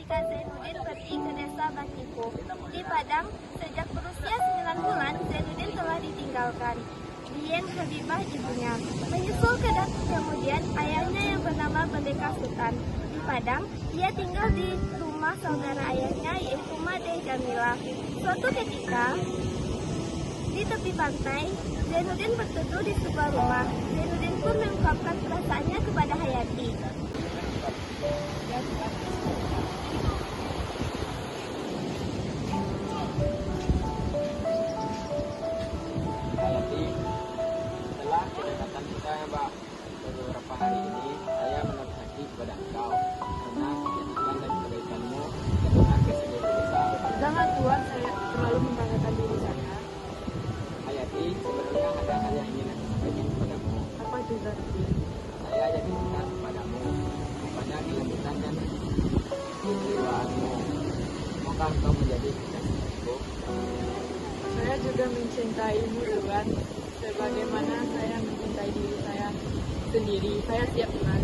ketika Zainuddin pergi ke desa Batipu di Padang. Sejak berusia 9 bulan, Zainuddin telah ditinggalkan Dian Habibah ibunya. Menyusul kemudian ayahnya yang bernama Merdeka Sultan. Di Padang, ia tinggal di rumah saudara ayahnya yaitu Made Jamila. Suatu ketika, di tepi pantai, Zainuddin berteduh di sebuah rumah. Zainuddin pun mengungkapkan perasaannya kepada Hayati. Hayati, setelah kedekatan kita Mbak beberapa hari ini, saya menaruh hati kepada engkau karena kegiatan dan kebaikanmu dengan kesedihan besar. Jangan Tuan, saya terlalu membanggakan diri saya. Hayati, sebenarnya ada hal yang ingin aku sampaikan kepadamu. Apa itu tadi? Saya jadi minta kepadamu kepada kelembutan dan kejiwaanmu. Semoga engkau menjadi kekasihku. Saya juga mencintaimu Tuan, sebagaimana saya mencintai diri saya sendiri. Saya siap Tuan.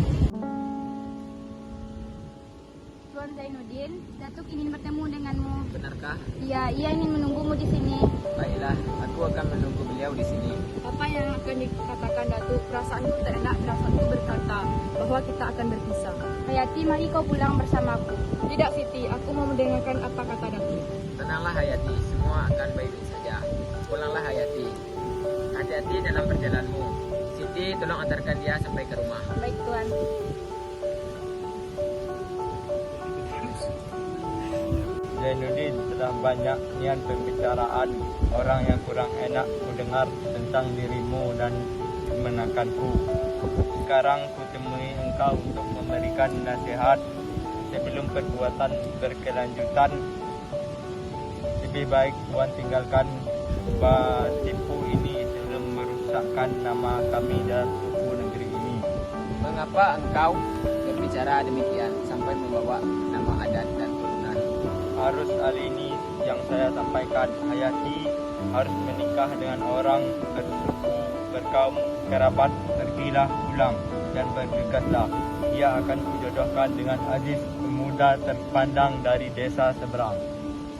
Tuan Zainuddin, Datuk ingin bertemu denganmu. Benarkah? Iya, ia ingin menunggumu di sini. Baiklah, aku akan menunggu beliau di sini. Apa yang akan dikatakan Datuk? Perasaanku tak enak, perasaanku berkata bahwa kita akan berpisah. Hayati, mari kau pulang bersamaku. Tidak Siti, aku mau mendengarkan apa kata Datuk. Tenanglah Hayati, semua akan baik-baik saja. Pulanglah Hayati. Hati-hati dalam perjalananmu. Siti, tolong antarkan dia sampai ke rumah. Baik, Tuan. Zainuddin, telah banyak niat pembicaraan orang yang kurang enak mendengar tentang dirimu dan kemenakanku. Sekarang kutemui engkau untuk memberikan nasihat sebelum perbuatan berkelanjutan. Lebih baik Tuan tinggalkan Batipu ini sebelum merusakkan nama kami dan suku negeri ini. Mengapa engkau berbicara demikian sampai membawa nama adat dan turunan? Harus hal ini yang saya sampaikan. Hayati harus menikah dengan orang bersuku, berkaum, kerabat. Pergilah pulang dan bergegaslah. Ia akan kujodohkan dengan Aziz, pemuda terpandang dari desa seberang.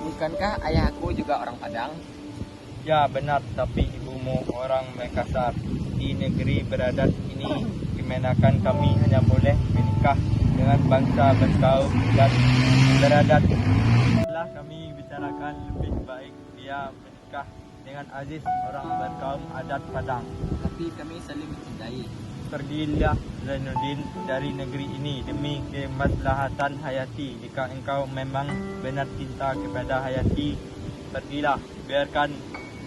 Bukankah ayahku juga orang Padang? Ya benar, tapi ibumu orang Makassar. Di negeri beradat ini, kemenakan kami hanya boleh menikah dengan bangsa berkaum dan beradat. Setelah kami bicarakan, lebih baik dia menikah dengan Aziz, orang berkaum adat Padang. Tapi kami saling mencintai. Pergilah Zainuddin dari negeri ini demi kemaslahatan Hayati. Jika engkau memang benar cinta kepada Hayati, pergilah, biarkan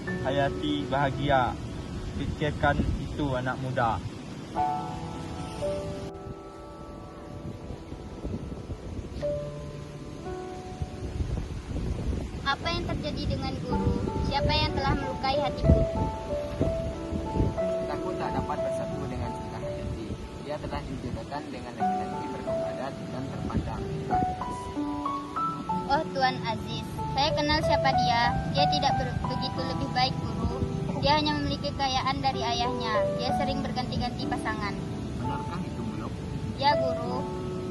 Hayati bahagia. Pikirkan itu anak muda. Apa yang terjadi dengan guru? Siapa yang telah melukai hati guru? Aku tak dapat bersatu dengan cinta Hayati. Dia telah dijodohkan dengan laki-laki berkaum adat dan terpandang. Oh Tuan Aziz, saya kenal siapa dia. Dia tidak begitu lebih baik guru. Dia hanya memiliki kekayaan dari ayahnya. Dia sering berganti-ganti pasangan. Benarkah itu Muluk? Ya guru,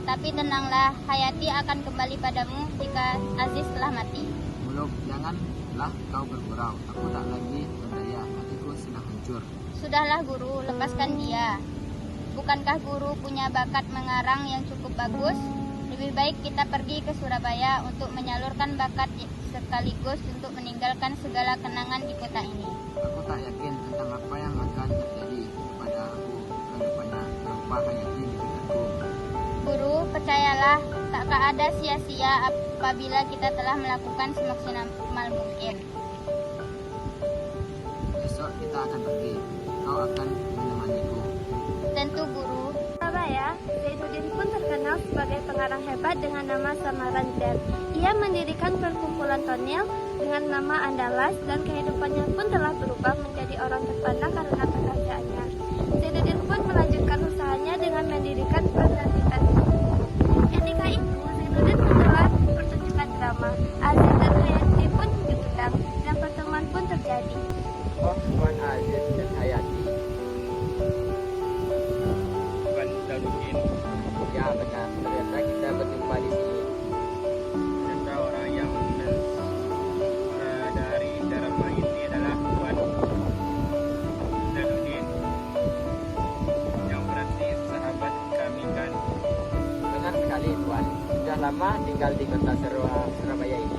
tapi tenanglah, Hayati akan kembali padamu jika Aziz telah mati. Muluk, janganlah kau bergurau. Aku tak lagi berdaya. Hatiku sudah hancur. Sudahlah guru, lepaskan dia. Bukankah guru punya bakat mengarang yang cukup bagus? Lebih baik kita pergi ke Surabaya untuk menyalurkan bakat sekaligus untuk meninggalkan segala kenangan di kota ini. Aku tak yakin tentang apa yang akan terjadi kepada aku kepada tanpa Hayati di dekatku. Guru, percayalah, takkan ada sia-sia apabila kita telah melakukan semaksimal mungkin. Besok kita akan pergi. Kau akan menemaniku. Tentu guru. Surabaya, Zainuddin pun terkenal sebagai pengarang hebat dengan nama samaran Z. Ia mendirikan perkumpulan tonil dengan nama Andalas dan kehidupannya pun telah berubah menjadi orang terpandang karena pekerjaannya. Zainuddin pun melanjutkan usahanya dengan mendirikan penerbitan. Ketika itu, Zainuddin menggelar pertunjukan drama. Aziz dan Hayati pun diundang dan pertemuan pun terjadi. Oh, Tuan Aziz dan Hayati. Tuan Zainuddin, Ya benar, ternyata kita berjumpa di sini. sekali Tuan. Sudah lama tinggal di kota Surabaya ini.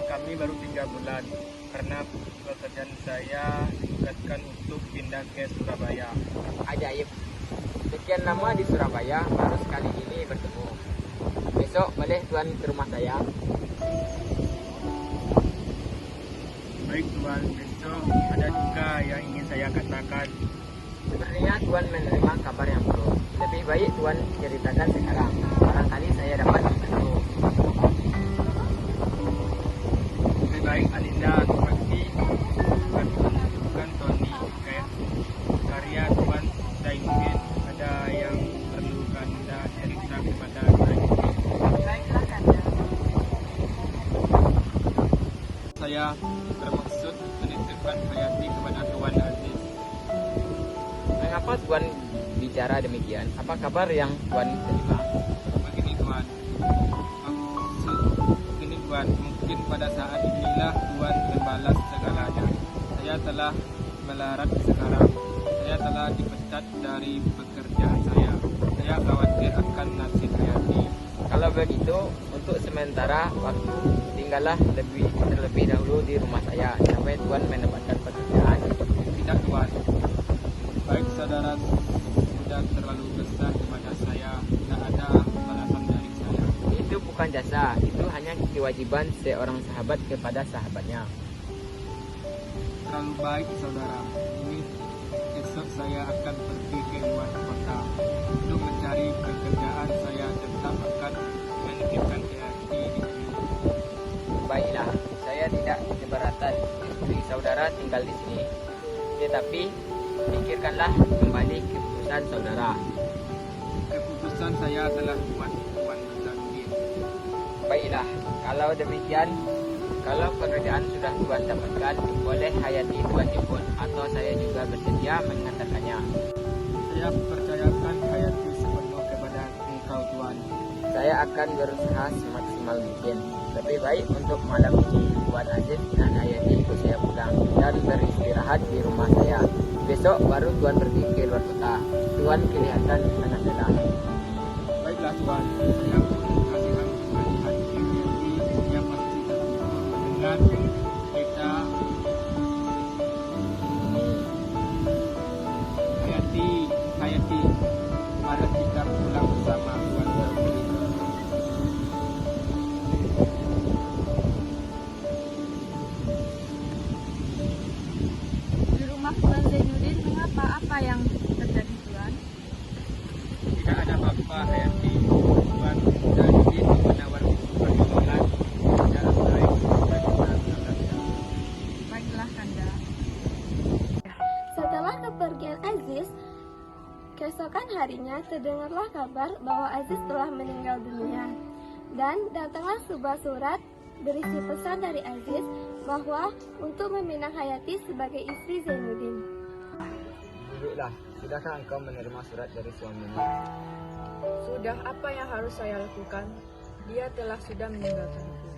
Kami baru 3 bulan karena pekerjaan saya ditugaskan untuk pindah ke Surabaya. Ajaib. Sekian lama di Surabaya, baru sekali ini bertemu. Besok boleh Tuan ke rumah saya. Baik Tuan, besok ada juga yang ingin saya katakan. Sebenarnya Tuan menerima kabar yang buruk. Lebih baik Tuan ceritakan sekarang. Barangkali saya dapat membantu. Lebih baik Alinda pasti bukan Tony kayak karya Tuan Zainuddin. Ada yang perlu Anda cerita kepada Zainuddin. Baiklah Kanda. Saya bermaksud menitipkan Hayati kepada Tuan Aziz. Mengapa Tuan bicara demikian? Apa kabar yang Tuan terima? Begini Tuan, maksud begini Tuan, mungkin pada saat inilah Tuan membalas segalanya. Saya telah melarat sekarang. Saya telah dipecat dari pekerjaan saya. Saya khawatir akan nasib Hayati. Kalau begitu, untuk sementara waktu tinggallah terlebih dahulu di rumah saya sampai Tuan mendapatkan pekerjaan. Tidak Tuan, baik saudara sudah terlalu besar kepada saya. Tidak ada balasan dari saya. Itu bukan jasa, itu hanya kewajiban seorang sahabat kepada sahabatnya. Terlalu baik saudara. Ini esok saya akan pergi ke luar kota untuk mencari pekerjaan. Saya tetap akan menitipkan Hayati di sini. Baiklah, saya tidak keberatan istri saudara tinggal di sini. Tetapi pikirkanlah kembali keputusan saudara. Keputusan saya adalah buat Tuan Zainuddin. Baiklah, kalau demikian, kalau pekerjaan sudah Tuan dapatkan, boleh Hayati Tuan jemput atau saya juga bersedia mengantarkannya. Saya percayakan Hayati sepenuh kepada engkau Tuan. Saya akan berusaha semaksimal mungkin. Lebih baik untuk malam ini Tuan Aziz dan Hayati ikut saya pulang dan beristirahat di rumah saya. Besok baru Tuan pergi ke luar kota. Tuan kelihatan sangat lelah. Baiklah Tuan, saya pun kasihan melihat Hayati yang pasti mendengar cerita Hayati, mari kita pulang bersama Tuan Zainuddin. Di rumah Tuan Zainuddin, mengapa? Apa yang terjadi Tuan? Tidak ada apa-apa Hayati. Tuan Zainuddin menawar pertolongan dalam baik dan kita. Baiklah Kanda. Setelah kepergian Aziz, keesokan harinya terdengarlah kabar bahwa Aziz telah meninggal dunia. Dan datanglah sebuah surat berisi pesan dari Aziz bahwa untuk meminang Hayati sebagai istri Zainuddin. Duduklah, sudahkah engkau menerima surat dari suamimu? Sudah, apa yang harus saya lakukan? Dia telah sudah meninggalkanku.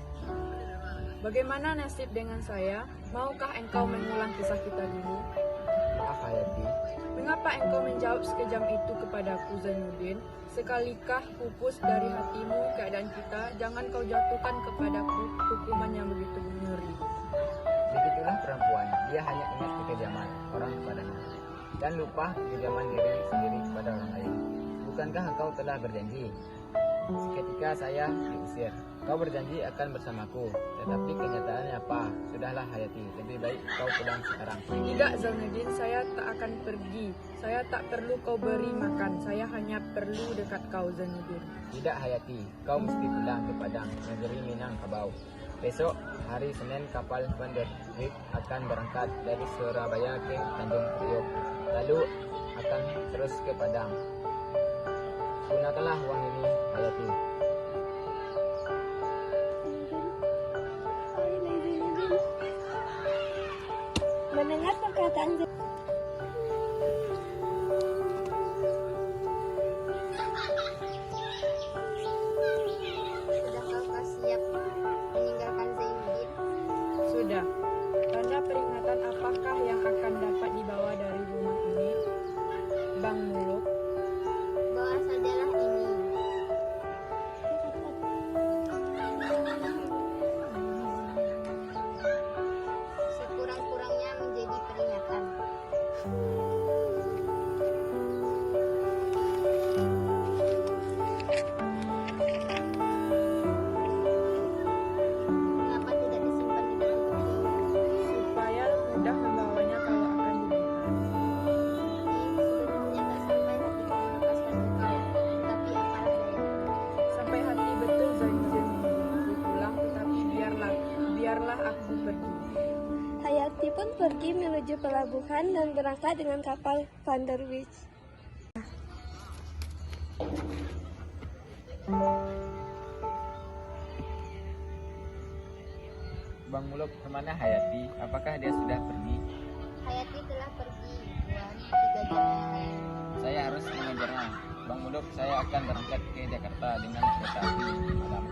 Bagaimana nasib dengan saya? Maukah engkau mengulang kisah kita dulu? Maaf Hayati, Mengapa engkau menjawab sekejam itu kepadaku Zainuddin? Sekalikah pupus dari hatimu keadaan kita, jangan kau jatuhkan kepadaku hukuman yang begitu ngeri. begitulah perempuan. Dia hanya ingat kekejaman orang kepadanya dan lupa kekejaman diri sendiri kepada orang lain. Bukankah engkau telah berjanji? Ketika saya diusir, kau berjanji akan bersamaku. Tetapi kenyataannya apa? Sudahlah Hayati, lebih baik kau pulang sekarang. Tidak Zainuddin, saya tak akan pergi. Saya tak perlu kau beri makan. Saya hanya perlu dekat kau Zainuddin. Tidak Hayati, kau mesti pulang ke Padang, negeri Minangkabau. Besok hari Senin kapal Vanderbilt akan berangkat dari Surabaya ke Tanjung Priok, lalu akan terus ke Padang. Gunakanlah uang ini Hayati. Mendengar perkataan Sudahkah kau siap meninggalkan Zainuddin? Sudah. Tanda peringatan apakah yang akan dapat dibawa dari rumah ini? Bang Muluk. Bawa sajalah ini. pergi menuju pelabuhan dan berangkat dengan kapal Van der Wijk. Bang Muluk, kemana Hayati? Apakah dia sudah pergi? Hayati telah pergi, Tuan, 3 jam yang lalu. Saya harus mengejarnya. Bang Muluk, saya akan berangkat ke Jakarta dengan kereta api malam.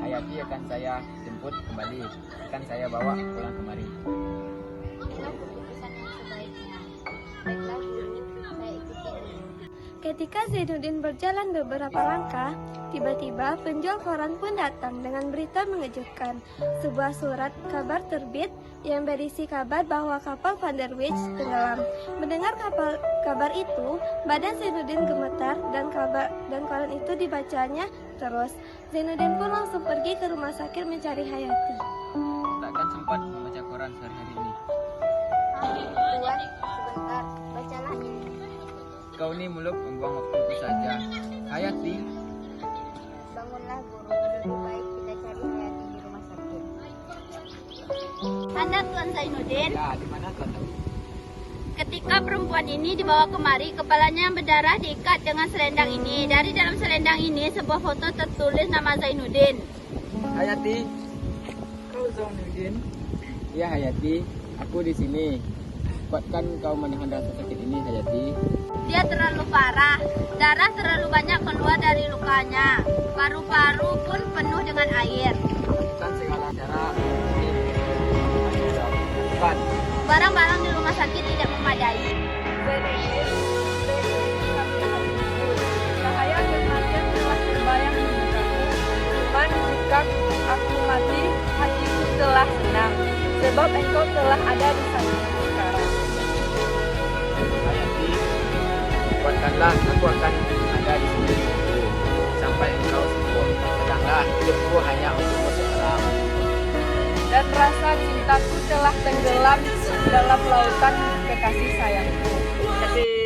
Hayati akan saya jemput kembali. Akan saya bawa pulang kemari. Inilah keputusan yang sebaiknya. Baiklah, Guru, saya ikuti dulu. Ketika Zainuddin berjalan beberapa langkah, tiba-tiba penjual koran pun datang dengan berita mengejutkan. Sebuah surat kabar terbit yang berisi kabar bahwa kapal Van der Wijk tenggelam. Mendengar kabar itu, badan Zainuddin gemetar dan koran itu dibacanya terus. Zainuddin pun langsung pergi ke rumah sakit mencari Hayati. Takkan sempat membaca koran sehari-hari ini. Tuan, sebentar, bacalah ini. Kau ini Muluk membuang waktuku saja. Hayati, Bangunlah, Guru, lebih baik kita cari Hayati di rumah sakit. Anda Tuan Zainuddin, ya di mana kau tahu? ketika perempuan ini dibawa kemari, kepalanya yang berdarah diikat dengan selendang ini. Dari dalam selendang ini sebuah foto tertulis nama Zainuddin. Hayati, kau Zainuddin? Ya Hayati, aku di sini. Kuatkan kau menahan rasa sakit ini Hayati. Dia terlalu parah, darah terlalu banyak keluar dari lukanya. Paru-paru pun penuh dengan air. Lakukan segala cara bukan. Barang-barang di rumah sakit tidak memadai. Bahaya kematian telah terbayang di mukaku. Cuman jika aku mati, hatiku telah senang, sebab engkau telah ada di sampingku sekarang. Hayati, kuatkanlah, aku akan ada di sini sampai engkau sembuh. Tenanglah, hidupku hanya untukmu sekarang. Dan rasa cintaku telah tenggelam dalam lautan kekasih sayangku. Terima kasih.